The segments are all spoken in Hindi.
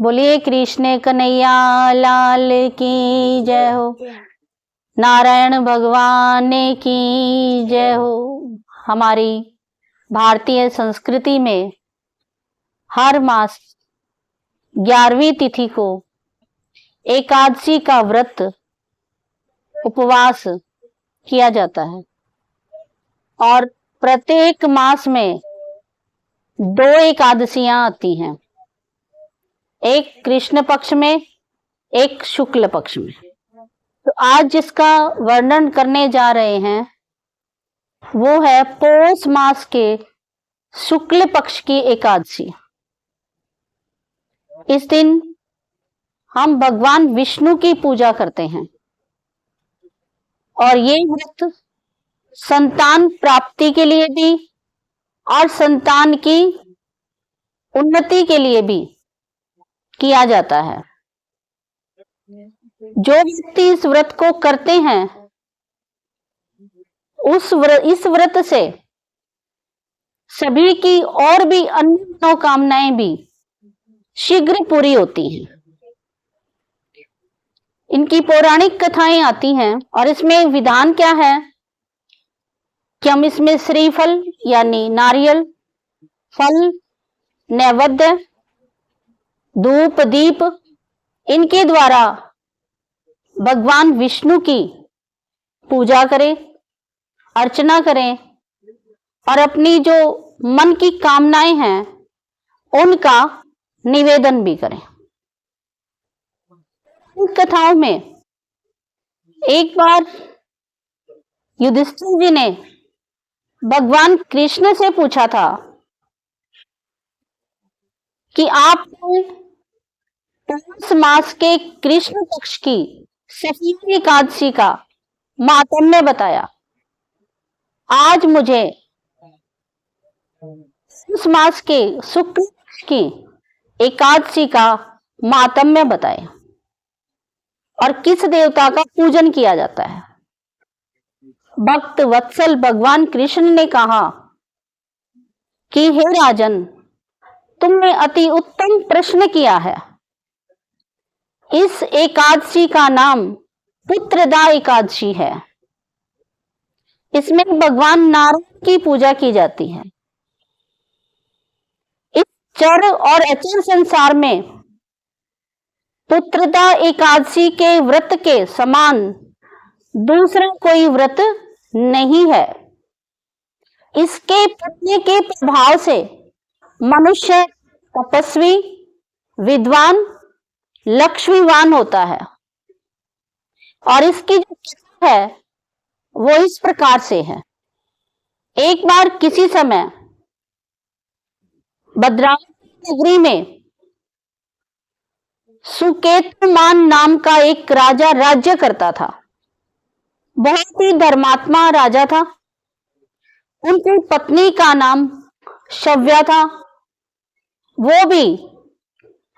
बोलिए कृष्ण कन्हैया लाल की जय हो। नारायण भगवान की जय हो। हमारी भारतीय संस्कृति में हर मास 11वीं तिथि को एकादशी का व्रत उपवास किया जाता है और प्रत्येक मास में 2 एकादशियां आती हैं, एक कृष्ण पक्ष में, एक शुक्ल पक्ष में। तो आज जिसका वर्णन करने जा रहे हैं वो है पौष मास के शुक्ल पक्ष की एकादशी। इस दिन हम भगवान विष्णु की पूजा करते हैं और ये व्रत संतान प्राप्ति के लिए भी और संतान की उन्नति के लिए भी किया जाता है। जो व्यक्ति इस व्रत को करते हैं इस व्रत से सभी की और भी अन्य मनोकामनाएं भी शीघ्र पूरी होती हैं। इनकी पौराणिक कथाएं आती हैं और इसमें विधान क्या है कि हम इसमें श्रीफल यानी नारियल, फल, नैवेद्य, धूप, दीप इनके द्वारा भगवान विष्णु की पूजा करें, अर्चना करें और अपनी जो मन की कामनाएं हैं उनका निवेदन भी करें। इन कथाओं में एक बार युधिष्ठिर जी ने भगवान कृष्ण से पूछा था कि आपने पौष मास के कृष्ण पक्ष की सफेद एकादशी का माहात्म्य बताया। आज मुझे पौष मास के शुक्ल पक्ष की एकादशी का माहात्म्य बताए और किस देवता का पूजन किया जाता है। भक्त वत्सल भगवान कृष्ण ने कहा कि हे राजन, तुमने अति उत्तम प्रश्न किया है। इस एकादशी का नाम पुत्रदा एकादशी है। इसमें भगवान नारायण की पूजा की जाती है। इस चर और अचर संसार में पुत्रदा एकादशी के व्रत के समान दूसरा कोई व्रत नहीं है। इसके पढ़ने के प्रभाव से मनुष्य तपस्वी, विद्वान, लक्ष्मीवान होता है और इसकी जो कथा है वो इस प्रकार से है। एक बार किसी समय भद्रावती नगरी में सुकेतुमान नाम का एक राजा राज्य करता था। बहुत ही धर्मात्मा राजा था। उनकी पत्नी का नाम शव्या था। वो भी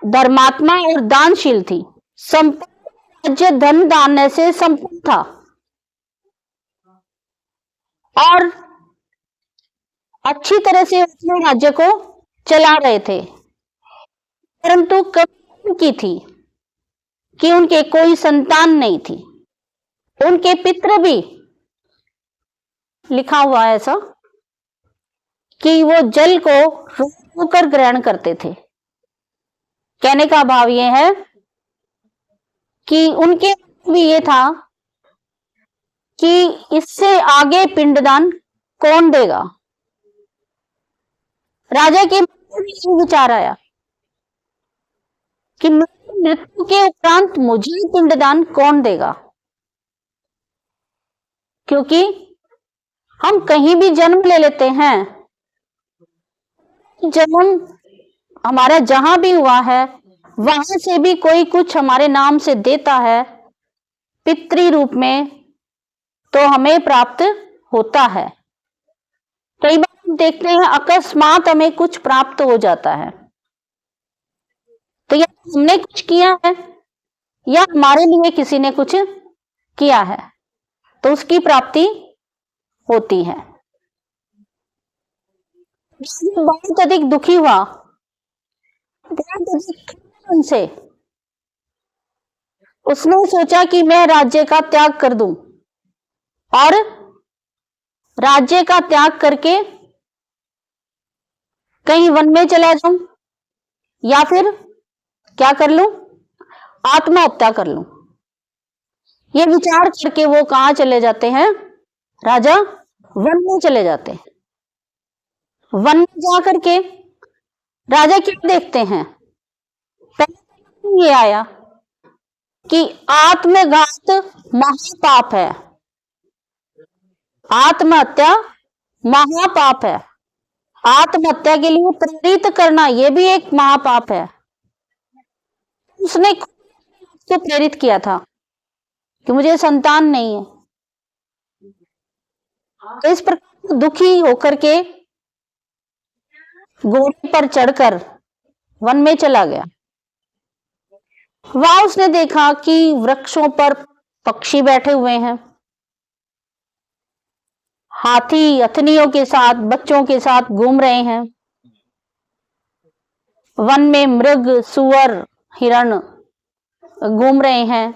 धर्मात्मा और दानशील थी। संपूर्ण राज्य धन दान से संपन्न था और अच्छी तरह से अपने राज्य को चला रहे थे। परंतु कमी की थी कि उनके कोई संतान नहीं थी। उनके पितृ भी, लिखा हुआ है ऐसा, कि वो जल को रोकर ग्रहण करते थे। कहने का भाव ये है कि उनके भी ये था कि इससे आगे पिंडदान कौन देगा। राजा के मन में ये विचार आया कि मृत्यु के उपरांत मुझे पिंडदान कौन देगा, क्योंकि हम कहीं भी जन्म ले लेते हैं, जन्म हमारा जहां भी हुआ है वहां से भी कोई कुछ हमारे नाम से देता है पितृ रूप में, तो हमें प्राप्त होता है। कई बार हम देखते हैं अकस्मात हमें कुछ प्राप्त हो जाता है, तो या हमने कुछ किया है या हमारे लिए किसी ने कुछ किया है, तो उसकी प्राप्ति होती है। बहुत अधिक दुखी हुआ, बहुत अधिक मन से उसने सोचा कि मैं राज्य का त्याग कर दूं और राज्य का त्याग करके कहीं वन में चला जाऊं या फिर क्या कर लूं, आत्महत्या कर लूं। ये विचार करके वो कहां चले जाते हैं, राजा वन में चले जाते हैं। वन में जा करके राजा क्या देखते हैं, पहले ये आया कि आत्मघात महापाप है, आत्महत्या महापाप है, आत्महत्या के लिए प्रेरित करना ये भी एक महापाप है। उसने उसको प्रेरित किया था कि मुझे संतान नहीं है, तो इस प्रकार दुखी होकर के घोड़े पर चढ़कर वन में चला गया। वहां उसने देखा कि वृक्षों पर पक्षी बैठे हुए हैं, हाथी अथनियों के साथ बच्चों के साथ घूम रहे हैं, वन में मृग सुअर हिरण घूम रहे हैं।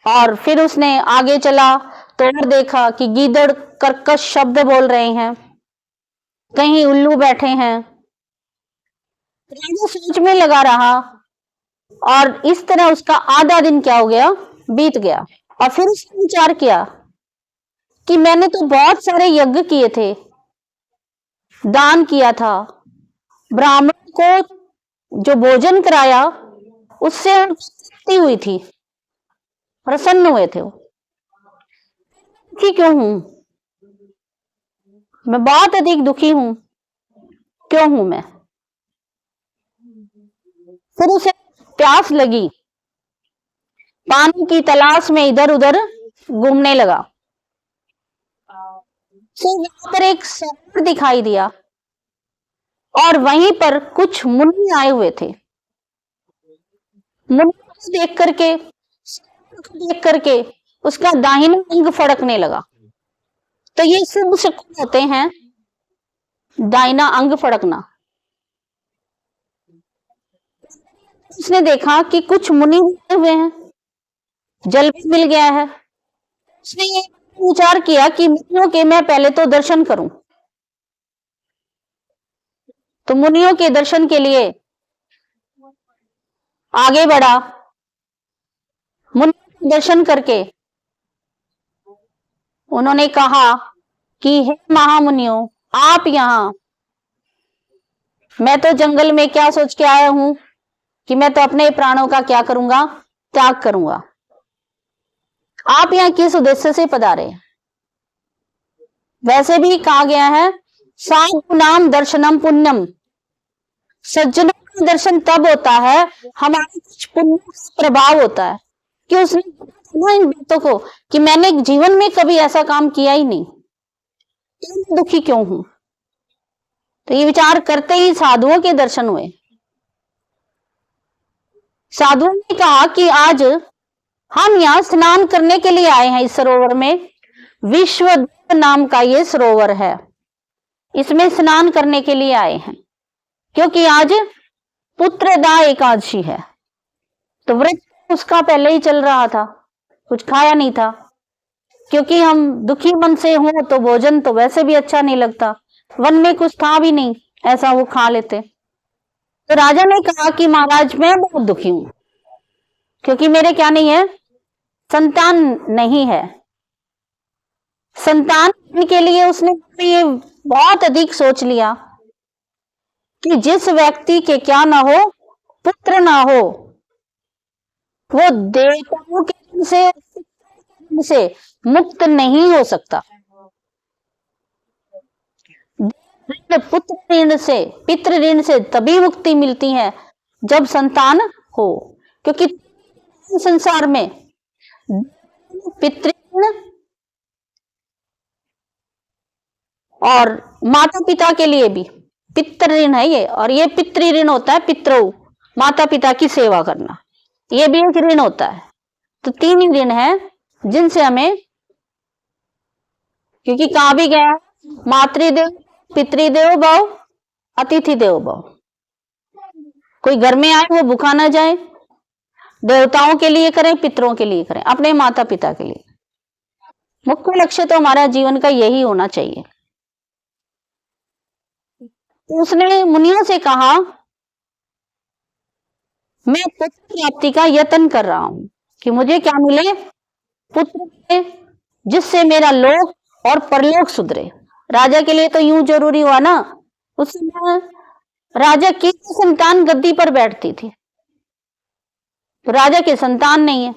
और फिर उसने आगे चला तो और देखा कि गीदड़ कर्कश शब्द बोल रहे हैं, कहीं उल्लू बैठे हैं। राजा सोच में लगा रहा और इस तरह उसका आधा दिन क्या हो गया, बीत गया। और फिर उसने विचार किया कि मैंने तो बहुत सारे यज्ञ किए थे, दान किया था, ब्राह्मण को जो भोजन कराया उससे तृप्ति हुई थी, प्रसन्न हुए थे वो, दुखी क्यों हूं मैं, बहुत अधिक दुखी हूं, क्यों हूं मैं। फिर उसे प्यास लगी, पानी की तलाश में इधर उधर घूमने लगा। तो वहां पर एक सरोवर दिखाई दिया और वहीं पर कुछ मुनि आए हुए थे। मुनि को देख करके उसका दाहिना अंग फड़कने लगा। तो ये शुभ शकुन होते हैं, दाहिना अंग फड़कना। उसने देखा कि कुछ मुनि हुए हैं, जल भी मिल गया है। उसने ये विचार किया कि मुनियों के मैं पहले तो दर्शन करूं। तो मुनियों के दर्शन के लिए आगे बढ़ा। मुनि दर्शन करके उन्होंने कहा कि हे महामुनियों, आप यहां, मैं तो जंगल में क्या सोच के आया हूं कि मैं तो अपने प्राणों का क्या करूंगा, त्याग करूंगा। आप यहां किस उद्देश्य से पधारे। वैसे भी कहा गया है, साधु नाम दर्शनम पुण्यम, सज्जनों का दर्शन तब होता है हमारे कुछ पुण्य का प्रभाव होता है कि उसने इन बातों को कि मैंने जीवन में कभी ऐसा काम किया ही नहीं, दुखी क्यों हूं। तो ये विचार करते ही साधुओं के दर्शन हुए। साधुओं ने कहा कि आज हम यहाँ स्नान करने के लिए आए हैं इस सरोवर में, विश्व नाम का ये सरोवर है, इसमें स्नान करने के लिए आए हैं क्योंकि आज पुत्रदा एकादशी है। तो व्रत उसका पहले ही चल रहा था, कुछ खाया नहीं था, क्योंकि हम दुखी मन से हो तो भोजन तो वैसे भी अच्छा नहीं लगता, वन में कुछ था भी नहीं ऐसा वो खा लेते। तो राजा ने कहा कि महाराज मैं बहुत दुखी हूं क्योंकि मेरे क्या नहीं है, संतान नहीं है। संतान के लिए उसने ये बहुत अधिक सोच लिया कि जिस व्यक्ति के क्या ना हो, पुत्र ना हो, वो देवताओं के से मुक्त नहीं हो सकता। पुत्र ऋण से, पितृ ऋण से तभी मुक्ति मिलती है जब संतान हो, क्योंकि संसार में पितृ ऋण और माता पिता के लिए भी पितृ ऋण है ये, और ये पितृ ऋण होता है, पितृ माता पिता की सेवा करना, ये भी एक ऋण होता है। तो तीन ही ऋण है जिनसे हमें, क्योंकि कहा भी गया मातृदेव पितृदेव भव अतिथि देव भव, कोई घर में आए वो भूखा ना जाए। देवताओं के लिए करें, पितरों के लिए करें, अपने माता पिता के लिए। मुख्य लक्ष्य तो हमारा जीवन का यही होना चाहिए। तो उसने मुनियों से कहा, मैं पुत्र प्राप्ति का यत्न कर रहा हूं कि मुझे क्या मिले, पुत्र मिले, जिससे मेरा लोक और परलोक सुधरे। राजा के लिए तो यूं जरूरी हुआ ना, उस समय राजा की संतान गद्दी पर बैठती थी, तो राजा की संतान नहीं है,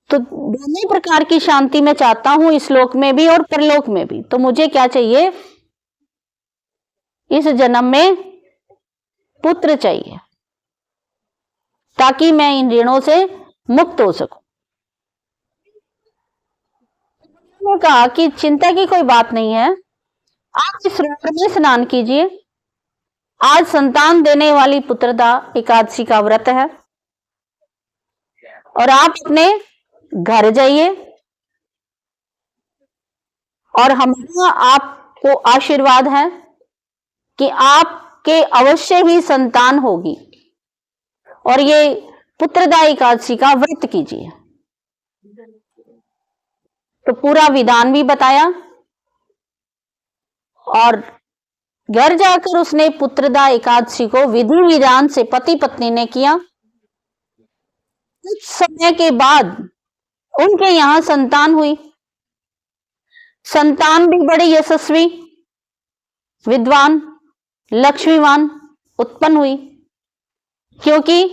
तो दोनों प्रकार की शांति मैं चाहता हूं, इस लोक में भी और परलोक में भी। तो मुझे क्या चाहिए, इस जन्म में पुत्र चाहिए, ताकि मैं इन ऋणों से मुक्त हो सकूं। उन्होंने कहा कि चिंता की कोई बात नहीं है, आप इस सरोवर में स्नान कीजिए। आज संतान देने वाली पुत्रदा एकादशी का व्रत है, और आप अपने घर जाइए और हमारा आपको आशीर्वाद है कि आपके अवश्य ही संतान होगी, और ये पुत्रदा एकादशी का व्रत कीजिए। तो पूरा विधान भी बताया, और घर जाकर उसने पुत्रदा एकादशी को विधि विधान से पति पत्नी ने किया। कुछ समय के बाद उनके यहां संतान हुई। संतान भी बड़ी यशस्वी, विद्वान, लक्ष्मीवान उत्पन्न हुई, क्योंकि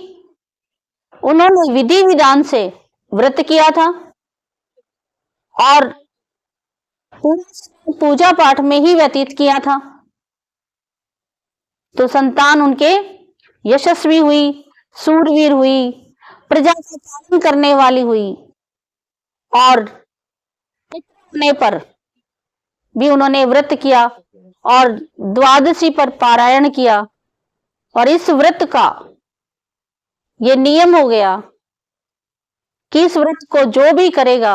उन्होंने विधि विधान से व्रत किया था और पूजा पाठ में ही व्यतीत किया था। तो संतान उनके यशस्वी हुई, सूरवीर हुई, प्रजा का पालन करने वाली हुई, और होने पर भी उन्होंने व्रत किया और द्वादशी पर पारायण किया। और इस व्रत का ये नियम हो गया कि इस व्रत को जो भी करेगा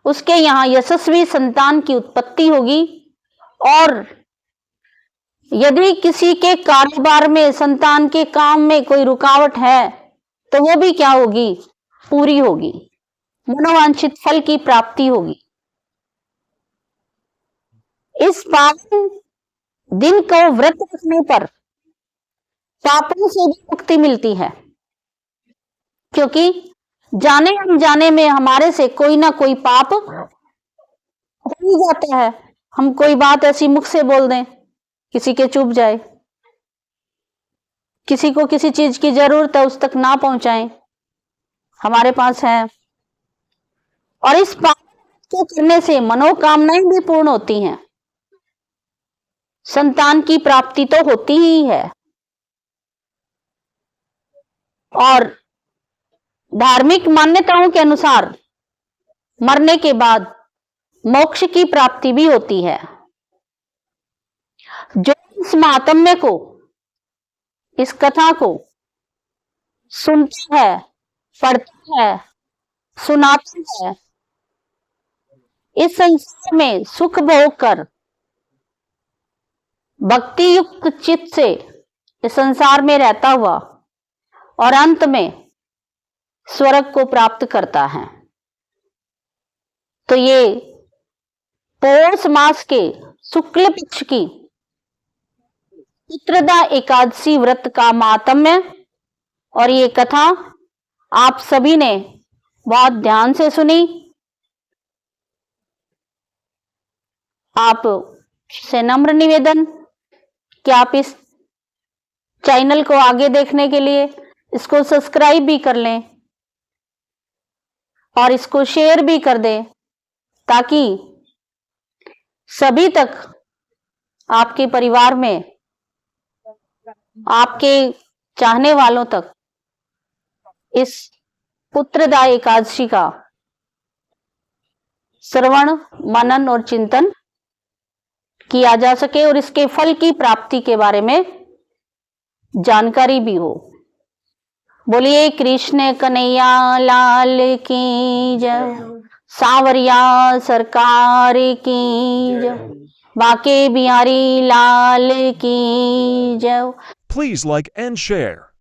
उसके यहाँ यशस्वी संतान की उत्पत्ति होगी, और यदि किसी के कारोबार में, संतान के काम में कोई रुकावट है तो वो भी क्या होगी, पूरी होगी, मनोवांछित फल की प्राप्ति होगी। इस पावन दिन को व्रत रखने पर पापों से भी मुक्ति मिलती है, क्योंकि जाने अनजाने में हमारे से कोई ना कोई पाप हो ही जाता है। हम कोई बात ऐसी मुख से बोल दें, किसी के चुभ जाए, किसी को किसी चीज की जरूरत है उस तक ना पहुंचाएं, हमारे पास है। और इस पाप को करने से मनोकामनाएं भी पूर्ण होती हैं, संतान की प्राप्ति तो होती ही है, और धार्मिक मान्यताओं के अनुसार मरने के बाद मोक्ष की प्राप्ति भी होती है। जो इस महात्म्य को, इस कथा को सुनता है, पढ़ता है, सुनाता है, इस संसार में सुख भोग कर भक्ति युक्त चित्त से इस संसार में रहता हुआ और अंत में स्वर्ग को प्राप्त करता है। तो ये पौष मास के शुक्ल पक्ष की पुत्रदा एकादशी व्रत का महात्म्य और ये कथा आप सभी ने बहुत ध्यान से सुनी। आप से नम्र निवेदन कि आप इस चैनल को आगे देखने के लिए इसको सब्सक्राइब भी कर लें और इसको शेयर भी कर दें, ताकि सभी तक, आपके परिवार में, आपके चाहने वालों तक इस पुत्रदा एकादशी का श्रवण, मनन और चिंतन किया जा सके और इसके फल की प्राप्ति के बारे में जानकारी भी हो। बोलिए कृष्ण कन्हैया लाल की जय, सावरिया सरकार की जय। बाके बिहारी लाल की जय। Please like and share.